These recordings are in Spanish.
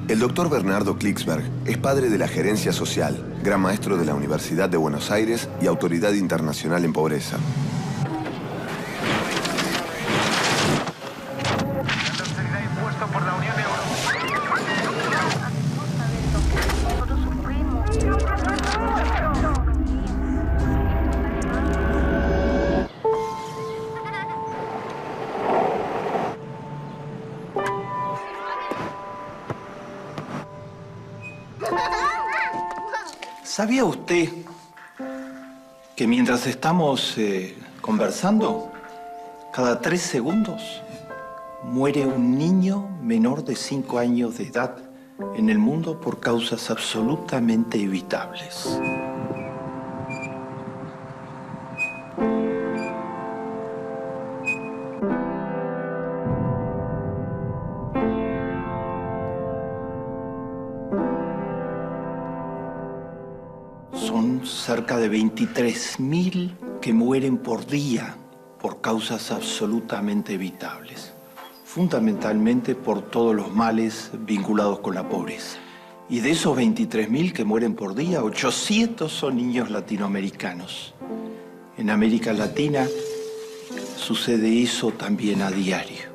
El doctor Bernardo Klicksberg es padre de la gerencia social, gran maestro de la Universidad de Buenos Aires y autoridad internacional en pobreza. ¿Sabía usted que mientras estamos conversando, cada 3 segundos muere un niño menor de 5 años de edad en el mundo por causas absolutamente evitables? Son cerca de 23.000 que mueren por día por causas absolutamente evitables, fundamentalmente por todos los males vinculados con la pobreza. Y de esos 23.000 que mueren por día, 800 son niños latinoamericanos. En América Latina sucede eso también a diario.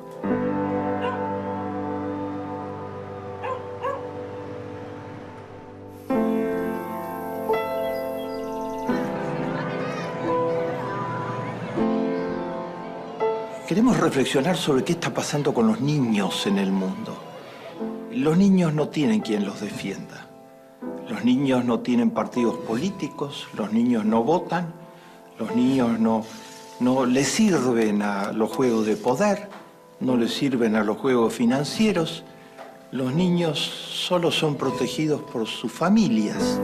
Queremos reflexionar sobre qué está pasando con los niños en el mundo. Los niños no tienen quien los defienda. Los niños no tienen partidos políticos, los niños no votan, los niños no les sirven a los juegos de poder, no les sirven a los juegos financieros. Los niños solo son protegidos por sus familias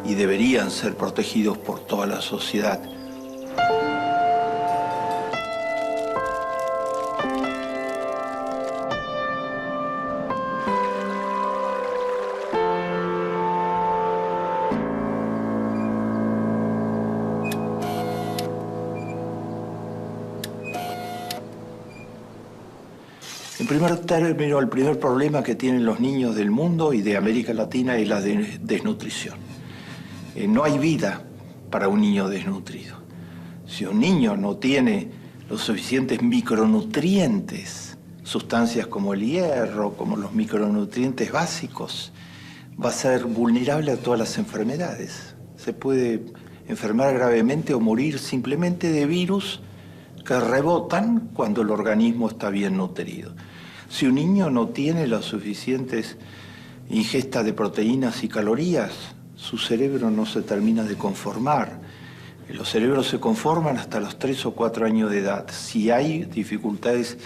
y deberían ser protegidos por toda la sociedad. En primer término, el primer problema que tienen los niños del mundo y de América Latina es la desnutrición. No hay vida para un niño desnutrido. Si un niño no tiene los suficientes micronutrientes, sustancias como el hierro, como los micronutrientes básicos, va a ser vulnerable a todas las enfermedades. Se puede enfermar gravemente o morir simplemente de virus que rebotan cuando el organismo está bien nutrido. Si un niño no tiene las suficientes ingestas de proteínas y calorías, su cerebro no se termina de conformar. Los cerebros se conforman hasta los 3 o 4 años de edad. Si hay dificultades,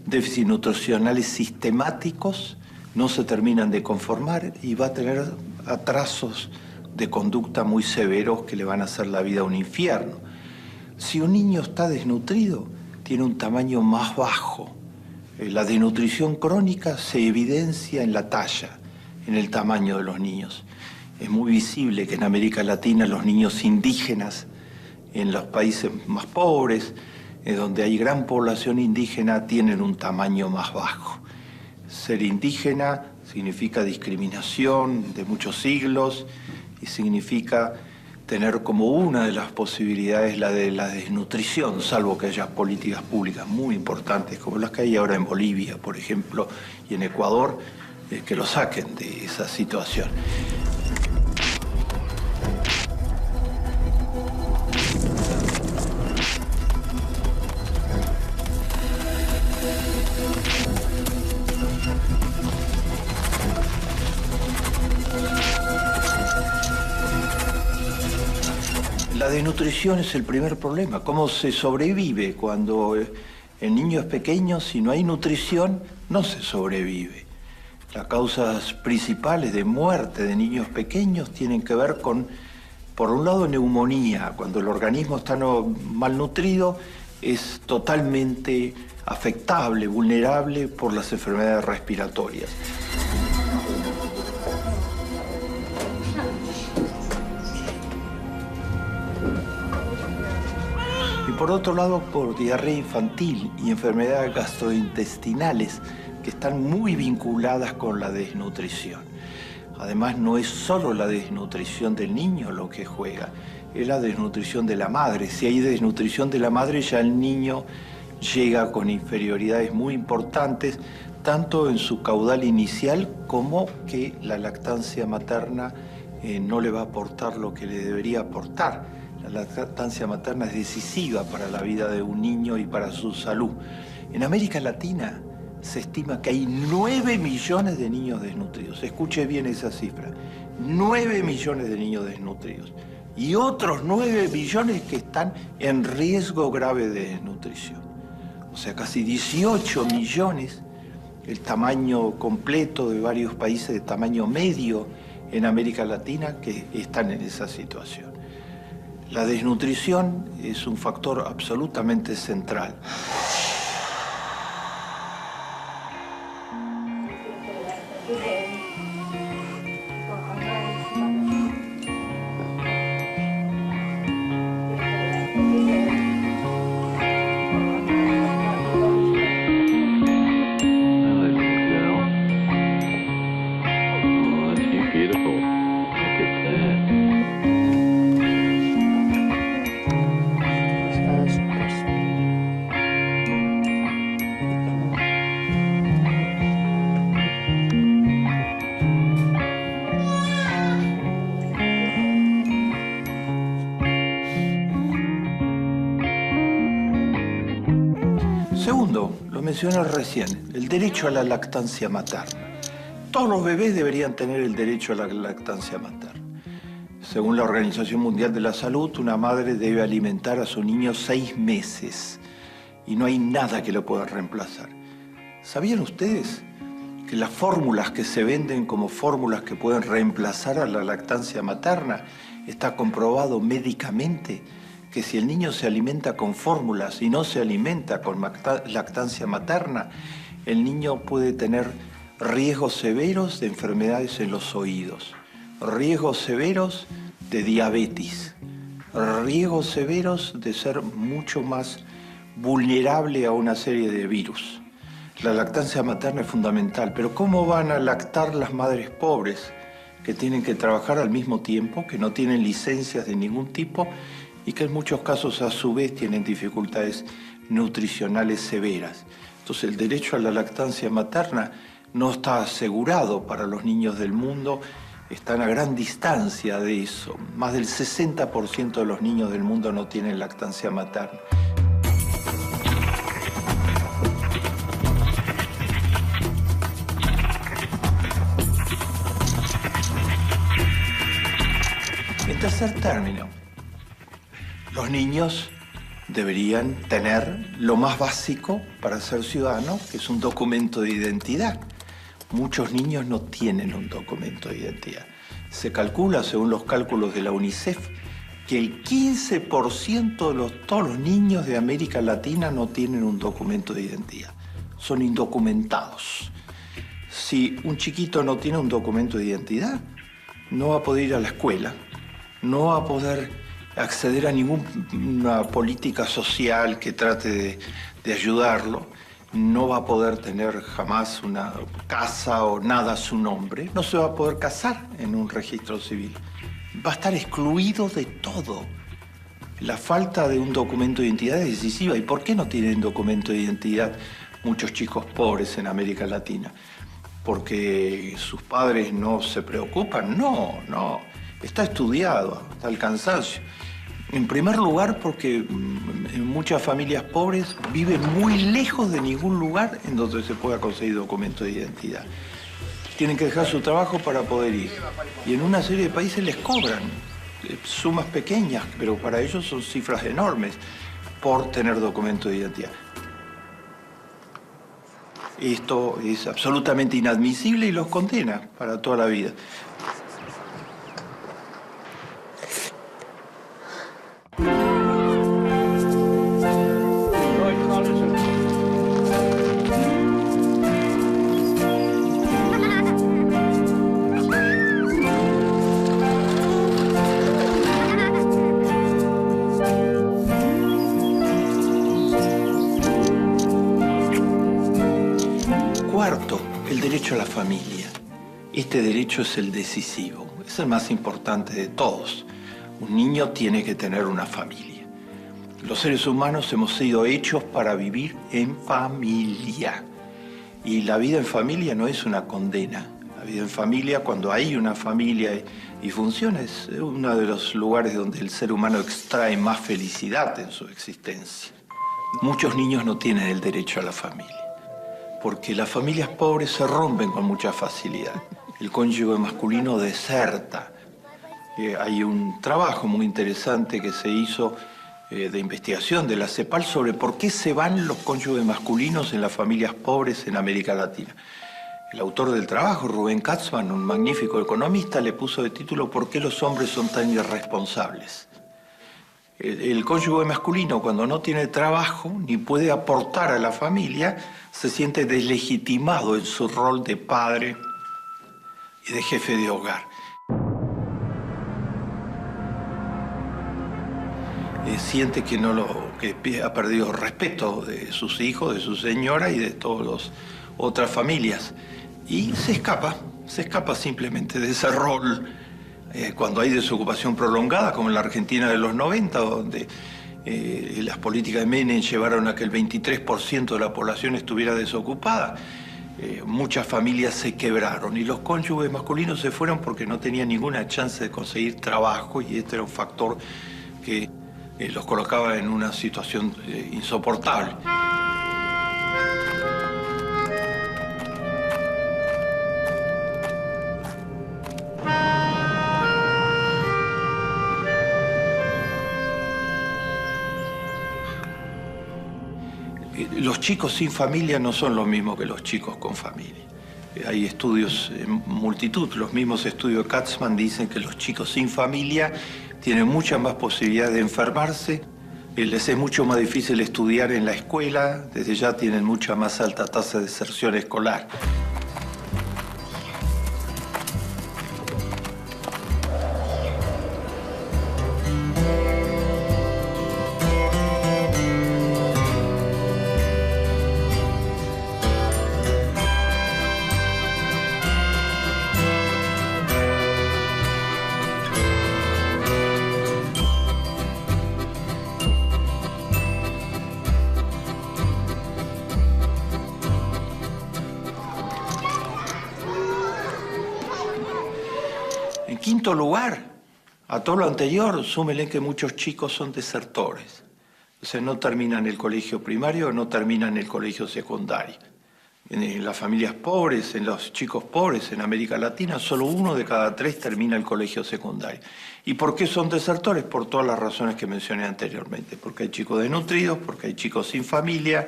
déficits nutricionales sistemáticos, no se terminan de conformar y va a tener atrasos de conducta muy severos que le van a hacer la vida un infierno. Si un niño está desnutrido, tiene un tamaño más bajo. La desnutrición crónica se evidencia en la talla, en el tamaño de los niños. Es muy visible que en América Latina los niños indígenas, en los países más pobres, donde hay gran población indígena, tienen un tamaño más bajo. Ser indígena significa discriminación de muchos siglos y significa tener como una de las posibilidades la de la desnutrición, salvo que haya políticas públicas muy importantes, como las que hay ahora en Bolivia, por ejemplo, y en Ecuador, que lo saquen de esa situación. La desnutrición es el primer problema. ¿Cómo se sobrevive cuando el niño es pequeño? Si no hay nutrición, no se sobrevive. Las causas principales de muerte de niños pequeños tienen que ver con, por un lado, neumonía. Cuando el organismo está malnutrido, es totalmente afectable, vulnerable por las enfermedades respiratorias. Y por otro lado, por diarrea infantil y enfermedades gastrointestinales que están muy vinculadas con la desnutrición. Además, no es solo la desnutrición del niño lo que juega, es la desnutrición de la madre. Si hay desnutrición de la madre, ya el niño llega con inferioridades muy importantes, tanto en su caudal inicial como que la lactancia materna no le va a aportar lo que le debería aportar. La lactancia materna es decisiva para la vida de un niño y para su salud. En América Latina se estima que hay 9 millones de niños desnutridos. Escuche bien esa cifra. 9 millones de niños desnutridos. Y otros 9 millones que están en riesgo grave de desnutrición. O sea, casi 18 millones, el tamaño completo de varios países de tamaño medio en América Latina que están en esa situación. La desnutrición es un factor absolutamente central. Segundo, lo mencioné recién, el derecho a la lactancia materna. Todos los bebés deberían tener el derecho a la lactancia materna. Según la Organización Mundial de la Salud, una madre debe alimentar a su niño 6 meses y no hay nada que lo pueda reemplazar. ¿Sabían ustedes que las fórmulas que se venden como fórmulas que pueden reemplazar a la lactancia materna, está comprobado médicamente que si el niño se alimenta con fórmulas y no se alimenta con lactancia materna, el niño puede tener riesgos severos de enfermedades en los oídos, riesgos severos de diabetes, riesgos severos de ser mucho más vulnerable a una serie de virus. La lactancia materna es fundamental, pero ¿cómo van a lactar las madres pobres que tienen que trabajar al mismo tiempo, que no tienen licencias de ningún tipo y que en muchos casos a su vez tienen dificultades nutricionales severas? Entonces el derecho a la lactancia materna no está asegurado para los niños del mundo, están a gran distancia de eso. Más del 60% de los niños del mundo no tienen lactancia materna. En tercer término, los niños deberían tener lo más básico para ser ciudadanos, que es un documento de identidad. Muchos niños no tienen un documento de identidad. Se calcula, según los cálculos de la UNICEF, que el 15% de todos los niños de América Latina no tienen un documento de identidad. Son indocumentados. Si un chiquito no tiene un documento de identidad, no va a poder ir a la escuela, no va a poder acceder a ninguna política social que trate de ayudarlo, no va a poder tener jamás una casa o nada a su nombre, no se va a poder casar en un registro civil, va a estar excluido de todo. La falta de un documento de identidad es decisiva. ¿Y por qué no tienen documento de identidad muchos chicos pobres en América Latina? ¿Porque sus padres no se preocupan? No. Está estudiado hasta el cansancio. En primer lugar, porque en muchas familias pobres viven muy lejos de ningún lugar en donde se pueda conseguir documento de identidad. Tienen que dejar su trabajo para poder ir. Y en una serie de países les cobran sumas pequeñas, pero para ellos son cifras enormes por tener documento de identidad. Esto es absolutamente inadmisible y los condena para toda la vida. Cuarto, derecho a la familia. Este derecho es el decisivo, es el más importante de todos. Un niño tiene que tener una familia. Los seres humanos hemos sido hechos para vivir en familia. Y la vida en familia no es una condena. La vida en familia, cuando hay una familia y funciona, es uno de los lugares donde el ser humano extrae más felicidad en su existencia. Muchos niños no tienen el derecho a la familia, porque las familias pobres se rompen con mucha facilidad. El cónyuge masculino deserta. Hay un trabajo muy interesante que se hizo de investigación de la CEPAL sobre por qué se van los cónyuges masculinos en las familias pobres en América Latina. El autor del trabajo, Rubén Katzmann, un magnífico economista, le puso de título ¿Por qué los hombres son tan irresponsables? El cónyuge masculino, cuando no tiene trabajo ni puede aportar a la familia, se siente deslegitimado en su rol de padre y de jefe de hogar. Siente que ha perdido respeto de sus hijos, de su señora y de todas las otras familias. Y se escapa simplemente de ese rol. Cuando hay desocupación prolongada, como en la Argentina de los 90, donde las políticas de Menem llevaron a que el 23% de la población estuviera desocupada, muchas familias se quebraron y los cónyuges masculinos se fueron porque no tenían ninguna chance de conseguir trabajo y este era un factor que los colocaba en una situación insoportable. Los chicos sin familia no son lo mismo que los chicos con familia. Hay estudios en multitud, los mismos estudios de Katzmann dicen que los chicos sin familia tienen mucha más posibilidad de enfermarse, les es mucho más difícil estudiar en la escuela, desde ya tienen mucha más alta tasa de deserción escolar. En quinto lugar, a todo lo anterior, súmenle que muchos chicos son desertores. O sea, no terminan el colegio primario, no terminan el colegio secundario. En las familias pobres, en los chicos pobres en América Latina, solo 1 de cada 3 termina el colegio secundario. ¿Y por qué son desertores? Por todas las razones que mencioné anteriormente. Porque hay chicos desnutridos, porque hay chicos sin familia,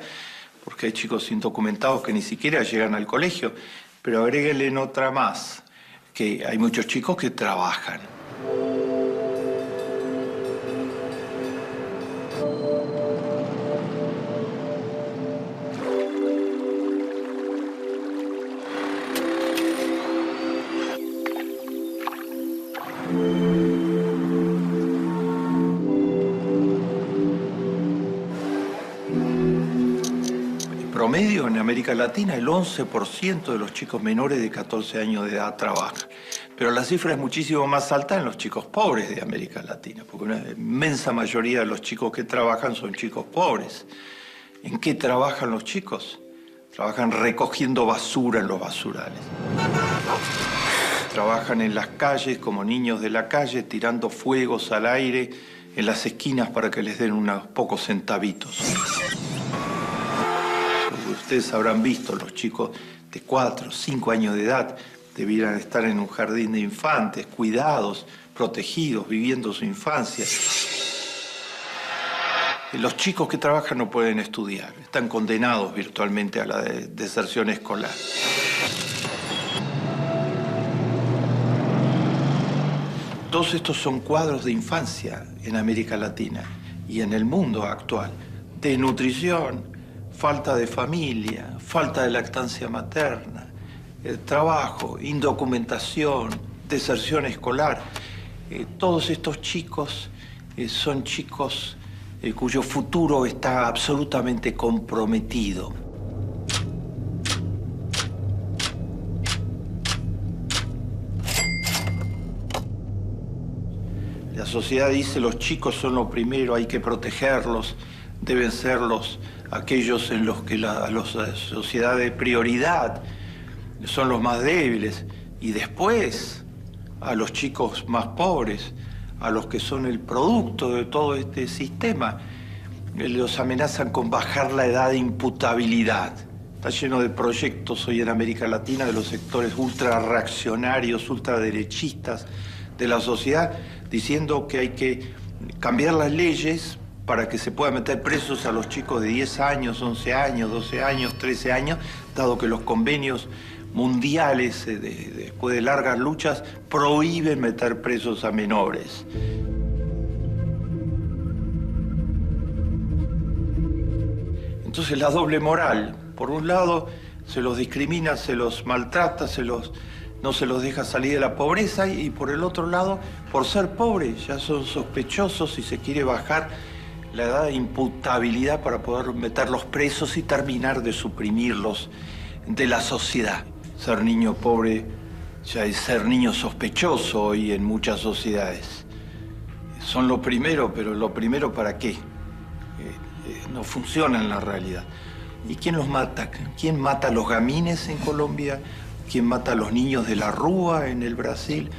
porque hay chicos indocumentados que ni siquiera llegan al colegio. Pero agréguenle en otra más, que hay muchos chicos que trabajan. Promedio en América Latina, el 11% de los chicos menores de 14 años de edad trabajan. Pero la cifra es muchísimo más alta en los chicos pobres de América Latina, porque una inmensa mayoría de los chicos que trabajan son chicos pobres. ¿En qué trabajan los chicos? Trabajan recogiendo basura en los basurales. Trabajan en las calles como niños de la calle, tirando fuegos al aire en las esquinas para que les den unos pocos centavitos. Ustedes habrán visto, los chicos de 4 o 5 años de edad debieran estar en un jardín de infantes, cuidados, protegidos, viviendo su infancia. Los chicos que trabajan no pueden estudiar, están condenados virtualmente a la deserción escolar. Todos estos son cuadros de infancia en América Latina y en el mundo actual. Desnutrición, falta de familia, falta de lactancia materna, trabajo, indocumentación, deserción escolar. Todos estos chicos son chicos cuyo futuro está absolutamente comprometido. La sociedad dice los chicos son lo primero, hay que protegerlos, deben ser aquellos en los que la sociedad de prioridad son los más débiles. Y después a los chicos más pobres, a los que son el producto de todo este sistema, los amenazan con bajar la edad de imputabilidad. Está lleno de proyectos hoy en América Latina de los sectores ultra reaccionarios, ultraderechistas de la sociedad, diciendo que hay que cambiar las leyes para que se pueda meter presos a los chicos de 10 años, 11 años, 12 años, 13 años, dado que los convenios mundiales, después de largas luchas, prohíben meter presos a menores. Entonces la doble moral, por un lado se los discrimina, se los maltrata, no se los deja salir de la pobreza, y por el otro lado, por ser pobres, ya son sospechosos y se quiere bajar la edad de imputabilidad para poder meterlos presos y terminar de suprimirlos de la sociedad. Ser niño pobre ya es ser niño sospechoso hoy en muchas sociedades. Son lo primero, pero lo primero ¿para qué? No funciona en la realidad. ¿Y quién los mata? ¿Quién mata a los gamines en Colombia? ¿Quién mata a los niños de la Rúa en el Brasil?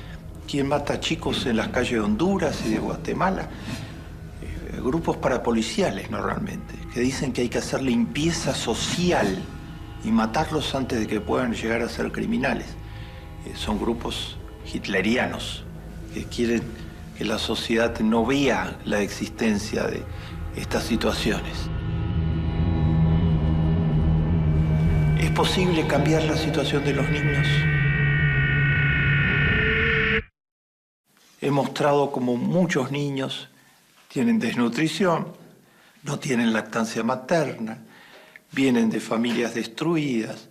¿Quién mata a chicos en las calles de Honduras y de Guatemala? Grupos parapoliciales normalmente, que dicen que hay que hacer limpieza social y matarlos antes de que puedan llegar a ser criminales. Son grupos hitlerianos que quieren que la sociedad no vea la existencia de estas situaciones. ¿Es posible cambiar la situación de los niños? He mostrado cómo muchos niños tienen desnutrición, no tienen lactancia materna, vienen de familias destruidas,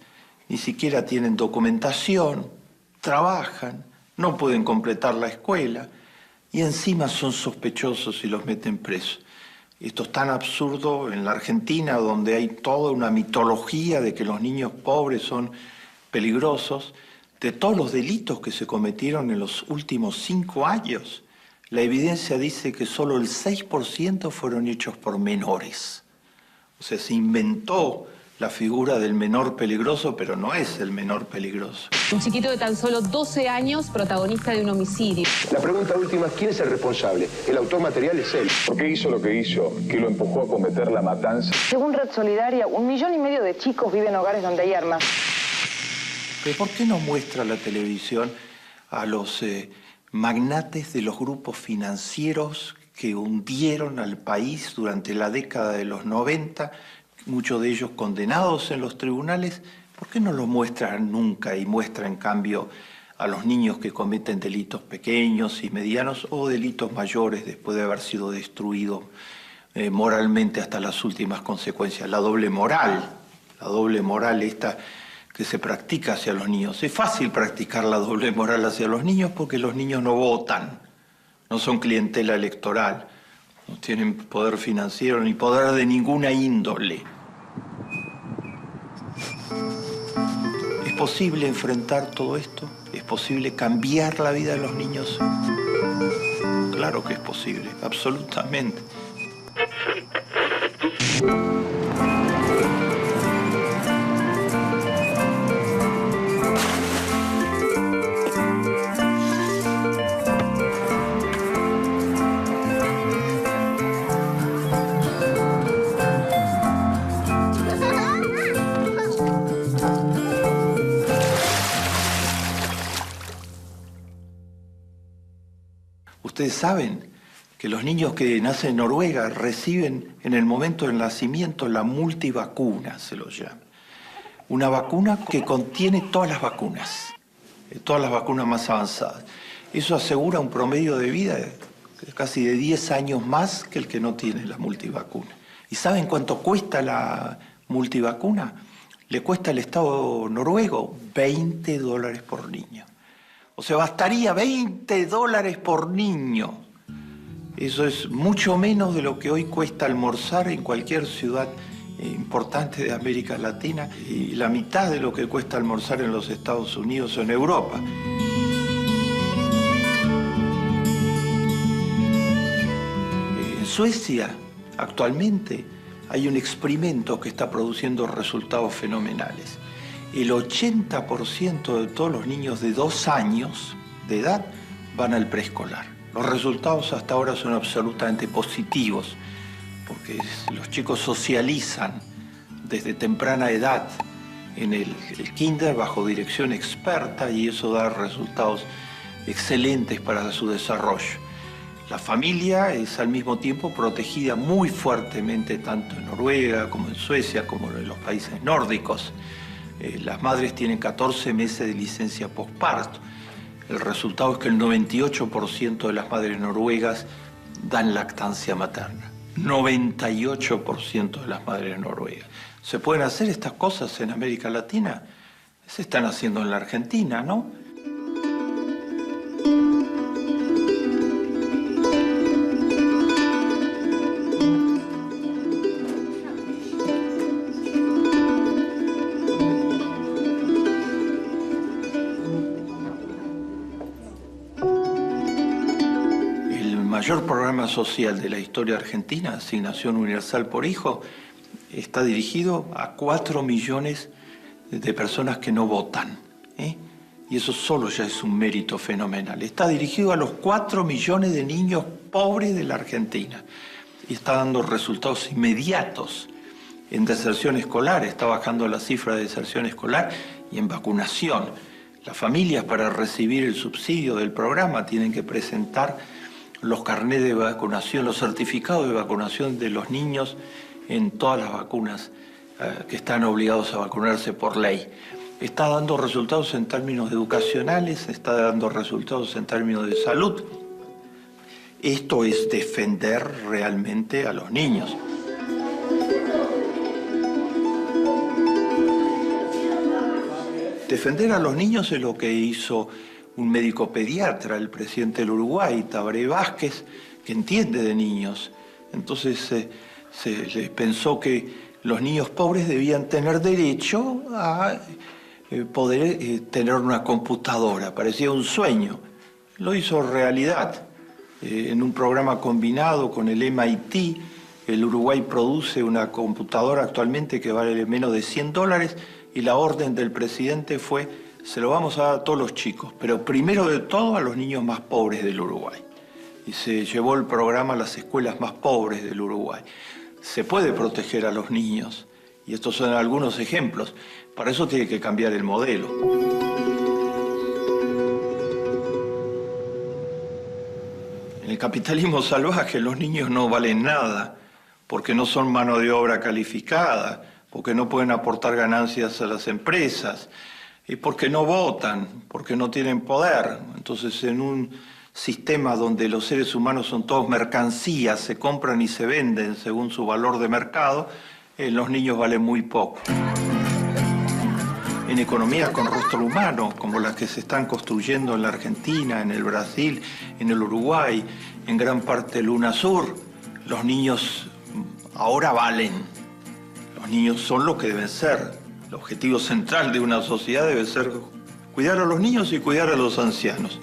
ni siquiera tienen documentación, trabajan, no pueden completar la escuela y encima son sospechosos y los meten presos. Esto es tan absurdo en la Argentina, donde hay toda una mitología de que los niños pobres son peligrosos, de todos los delitos que se cometieron en los últimos 5 años. La evidencia dice que solo el 6% fueron hechos por menores. O sea, se inventó la figura del menor peligroso, pero no es el menor peligroso. Un chiquito de tan solo 12 años, protagonista de un homicidio. La pregunta última es: ¿quién es el responsable? El autor material es él. ¿Por qué hizo lo que hizo? ¿Qué lo empujó a cometer la matanza? Según Red Solidaria, 1,5 millones de chicos viven en hogares donde hay armas. ¿Pero por qué no muestra la televisión a los magnates de los grupos financieros que hundieron al país durante la década de los 90, muchos de ellos condenados en los tribunales? ¿Por qué no lo muestran nunca y muestra en cambio a los niños que cometen delitos pequeños y medianos o delitos mayores después de haber sido destruidos moralmente hasta las últimas consecuencias? La doble moral esta que se practica hacia los niños. Es fácil practicar la doble moral hacia los niños porque los niños no votan, no son clientela electoral, no tienen poder financiero ni poder de ninguna índole. ¿Es posible enfrentar todo esto? ¿Es posible cambiar la vida de los niños? Claro que es posible, absolutamente. Ustedes saben que los niños que nacen en Noruega reciben en el momento del nacimiento la multivacuna, se lo llama. Una vacuna que contiene todas las vacunas más avanzadas. Eso asegura un promedio de vida de casi de 10 años más que el que no tiene la multivacuna. ¿Y saben cuánto cuesta la multivacuna? Le cuesta al Estado noruego $20 por niño. O sea, bastaría $20 por niño. Eso es mucho menos de lo que hoy cuesta almorzar en cualquier ciudad importante de América Latina y la mitad de lo que cuesta almorzar en los Estados Unidos o en Europa. Suecia, actualmente, hay un experimento que está produciendo resultados fenomenales. El 80% de todos los niños de 2 años de edad van al preescolar. Los resultados hasta ahora son absolutamente positivos, porque los chicos socializan desde temprana edad en el kinder bajo dirección experta y eso da resultados excelentes para su desarrollo. La familia es al mismo tiempo protegida muy fuertemente tanto en Noruega como en Suecia como en los países nórdicos. Las madres tienen 14 meses de licencia posparto. El resultado es que el 98% de las madres noruegas dan lactancia materna. 98% de las madres noruegas. ¿Se pueden hacer estas cosas en América Latina? Se están haciendo en la Argentina, ¿no? El mayor programa social de la historia argentina, Asignación Universal por Hijo, está dirigido a 4 millones de personas que no votan, y eso solo ya es un mérito fenomenal. Está dirigido a los 4 millones de niños pobres de la Argentina y está dando resultados inmediatos en deserción escolar, está bajando la cifra de deserción escolar y en vacunación. Las familias para recibir el subsidio del programa tienen que presentar los carnets de vacunación, los certificados de vacunación de los niños en todas las vacunas que están obligados a vacunarse por ley. Está dando resultados en términos educacionales, está dando resultados en términos de salud. Esto es defender realmente a los niños. Defender a los niños es lo que hizo un médico pediatra, el presidente del Uruguay, Tabaré Vázquez, que entiende de niños. Entonces se pensó que los niños pobres debían tener derecho a poder tener una computadora. Parecía un sueño. Lo hizo realidad. En un programa combinado con el MIT, el Uruguay produce una computadora actualmente que vale menos de $100 y la orden del presidente fue: se lo vamos a dar a todos los chicos, pero primero de todo a los niños más pobres del Uruguay. Y se llevó el programa a las escuelas más pobres del Uruguay. Se puede proteger a los niños, y estos son algunos ejemplos. Para eso tiene que cambiar el modelo. En el capitalismo salvaje los niños no valen nada, porque no son mano de obra calificada, porque no pueden aportar ganancias a las empresas, y porque no votan, porque no tienen poder. Entonces, en un sistema donde los seres humanos son todos mercancías, se compran y se venden según su valor de mercado, los niños valen muy poco. En economías con rostro humano, como las que se están construyendo en la Argentina, en el Brasil, en el Uruguay, en gran parte del UNASUR, los niños ahora valen. Los niños son lo que deben ser. El objetivo central de una sociedad debe ser cuidar a los niños y cuidar a los ancianos.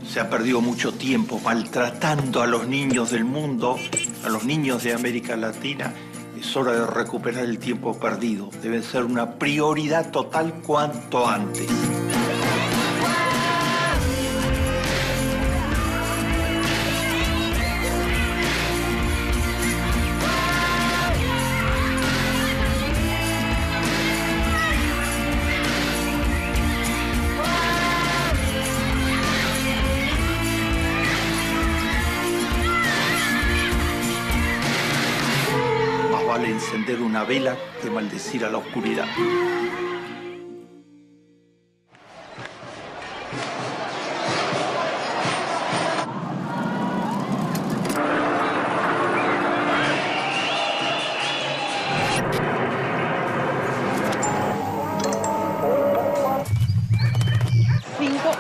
Se ha perdido mucho tiempo maltratando a los niños del mundo, a los niños de América Latina. Es hora de recuperar el tiempo perdido. Debe ser una prioridad total cuanto antes. Vale encender una vela que maldecir a la oscuridad.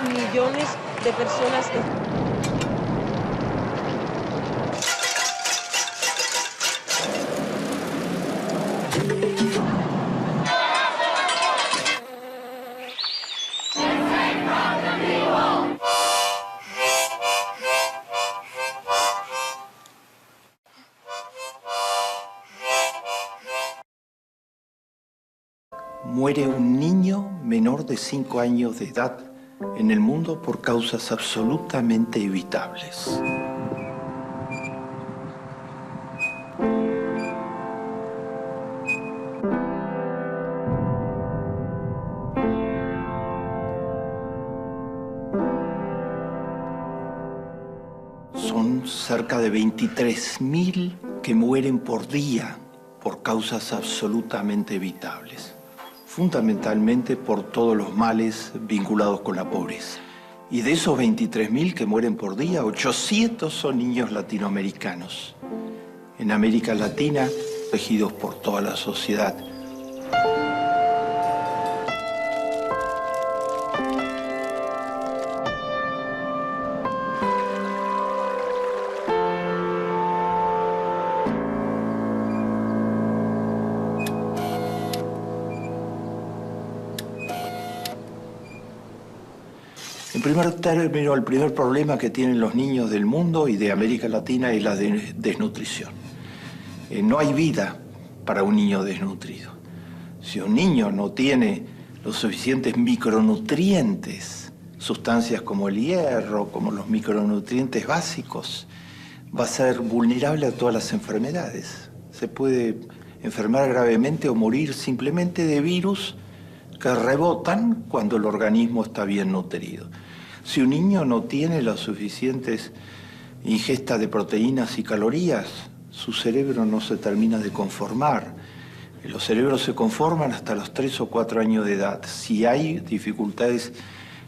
Millones de personas. muere un niño menor de 5 años de edad en el mundo por causas absolutamente evitables. Son cerca de 23.000 que mueren por día por causas absolutamente evitables, fundamentalmente por todos los males vinculados con la pobreza. Y de esos 23.000 que mueren por día, 800 son niños latinoamericanos. En América Latina, elegidos por toda la sociedad. En primer término, el primer problema que tienen los niños del mundo y de América Latina es la desnutrición. No hay vida para un niño desnutrido. Si un niño no tiene los suficientes micronutrientes, sustancias como el hierro, como los micronutrientes básicos, va a ser vulnerable a todas las enfermedades. Se puede enfermar gravemente o morir simplemente de virus que rebotan cuando el organismo está bien nutrido. Si un niño no tiene las suficientes ingestas de proteínas y calorías, su cerebro no se termina de conformar. Los cerebros se conforman hasta los 3 o 4 años de edad. Si hay dificultades,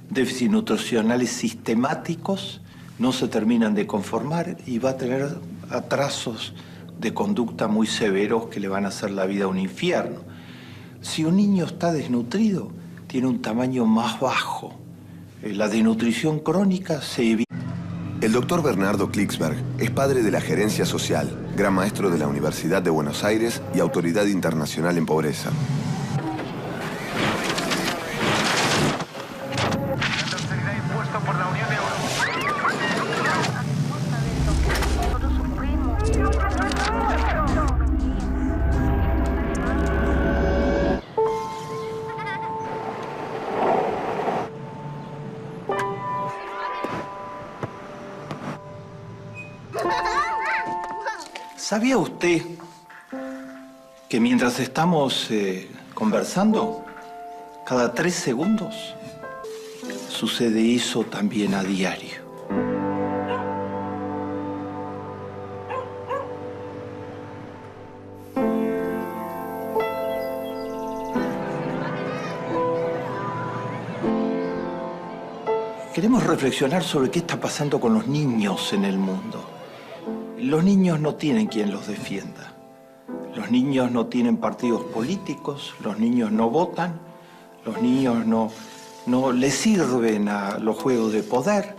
déficits nutricionales sistemáticos, no se terminan de conformar y va a tener atrasos de conducta muy severos que le van a hacer la vida un infierno. Si un niño está desnutrido, tiene un tamaño más bajo. La desnutrición crónica se evita. El doctor Bernardo Klicksberg es padre de la Gerencia Social, gran maestro de la Universidad de Buenos Aires y autoridad internacional en pobreza. ¿Sabía usted que mientras estamos conversando, cada 3 segundos sucede eso también a diario? Queremos reflexionar sobre qué está pasando con los niños en el mundo. Los niños no tienen quien los defienda. Los niños no tienen partidos políticos, los niños no votan, los niños no les sirven a los juegos de poder,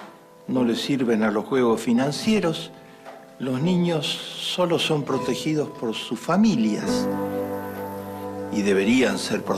no les sirven a los juegos financieros. Los niños solo son protegidos por sus familias y deberían ser protegidos.